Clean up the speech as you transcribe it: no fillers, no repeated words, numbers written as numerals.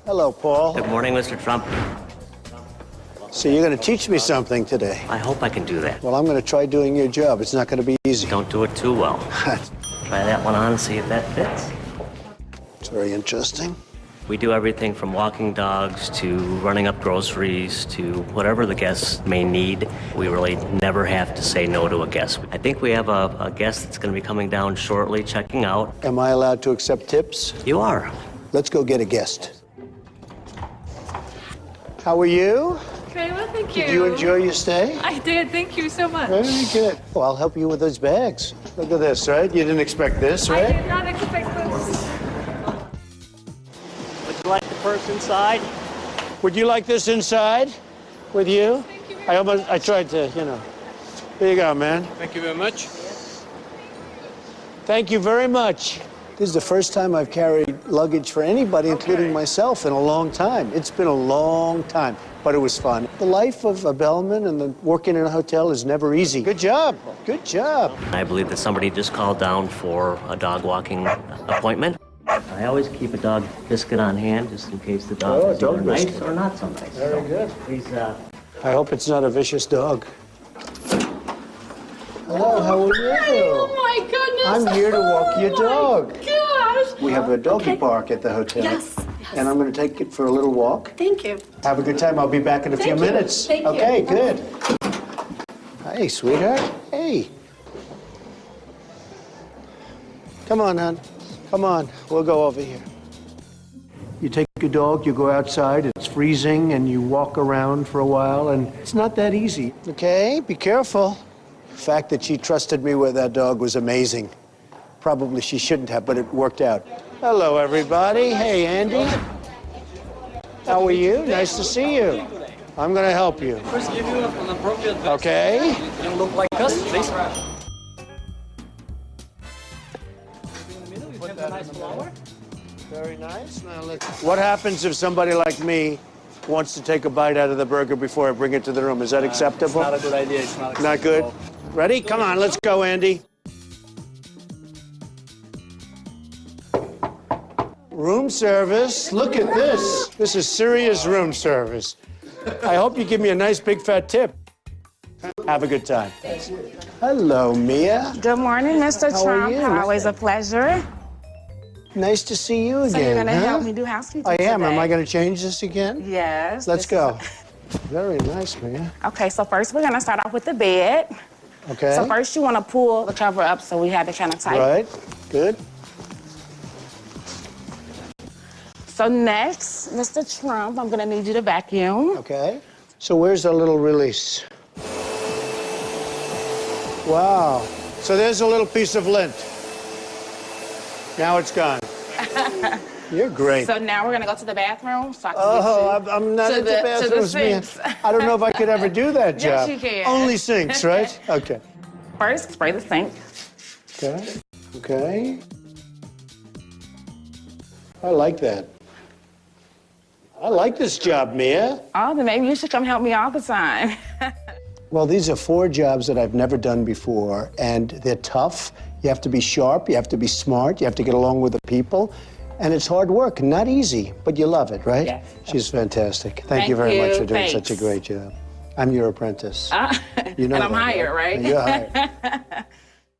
Hello, Paul. Good morning, Mr. Trump. So you're going to teach me something today. I hope I can do that. Well, I'm going to try doing your job. It's not going to be easy. Don't do it too well. Try that one on and see if that fits. It's very interesting. We do everything from walking dogs to running up groceries to whatever the guests may need. We really never have to say no to a guest. I think we have a guest that's going to be coming down shortly, checking out. Am I allowed to accept tips? You are. Let's go get a guest. How are you? Very well, thank you. Did you enjoy your stay? I did, thank you so much. Very good. Well, I'll help you with those bags. Look at this, right? You didn't expect this, right? I did not expect this. Would you like the purse inside? Would you like this inside with you? Thank you very much. I tried to, you know. Here you go, man. Thank you very much. Thank you very much. This is the first time I've carried luggage for anybody, including myself, in a long time. It's been a long time, but it was fun. The life of a bellman and working in a hotel is never easy. Good job. Good job. I believe that somebody just called down for a dog walking appointment. I always keep a dog biscuit on hand just in case the dog is either nice or not so nice. Very good. Please, I hope it's not a vicious dog. Hello, how are you? Oh my goodness. I'm here to walk your dog. Oh my gosh. We have a doggy park at the hotel. Yes. And I'm going to take it for a little walk. Thank you. Have a good time. I'll be back in a few minutes. Thank you. Okay, good. Hey, sweetheart. Hey. Come on, hon. Come on. We'll go over here. You take your dog, you go outside, it's freezing, and you walk around for a while, and it's not that easy. Okay, be careful. The fact that she trusted me with that dog was amazing. Probably she shouldn't have, but it worked out. Hello, everybody. Hey, Andy. How are you? Nice to see you. I'm going to help you. First, give you an appropriate vest. Okay. You look like us, please. Put that nice flower. Very nice. Now what happens if somebody like me wants to take a bite out of the burger before I bring it to the room? Is that acceptable? It's not a good idea. It's not Not good? acceptable. Ready? Come on, let's go, Andy. Room service. Look at this. This is serious room service. I hope you give me a nice big fat tip. Have a good time. Hello, Mia. Good morning, Mr. How are Trump. you? Always a pleasure. Nice to see you again. So you're going to huh? help me do housekeeping I am. today? Am I going to change this again? Yes. Let's this go. Very nice, Mia. Okay, so first we're going to start off with the bed. Okay. So first you want to pull the cover up so we have it kind of tight. Right. Good. So next, Mr. Trump, I'm going to need you to vacuum. Okay. So where's the little release? Wow. So there's a little piece of lint. Now it's gone. You're great. So now we're going to go to the bathroom so I can Oh, get I'm not to into the bathrooms, man. sinks. I don't know if I could ever do that Yes, job. you can. Only sinks, right? Okay. First, spray the sink. Okay. Okay. I like that. I like this job, Mia. Oh, then maybe you should come help me all the time. Well, these are 4 jobs that I've never done before, and they're tough. You have to be sharp, you have to be smart, you have to get along with the people, and it's hard work, not easy, but you love it, right? Yes. She's fantastic. Thank Thank you very much you. for doing such a Thanks. great job. I'm your apprentice. You know and I'm that, hired, right? You're hired.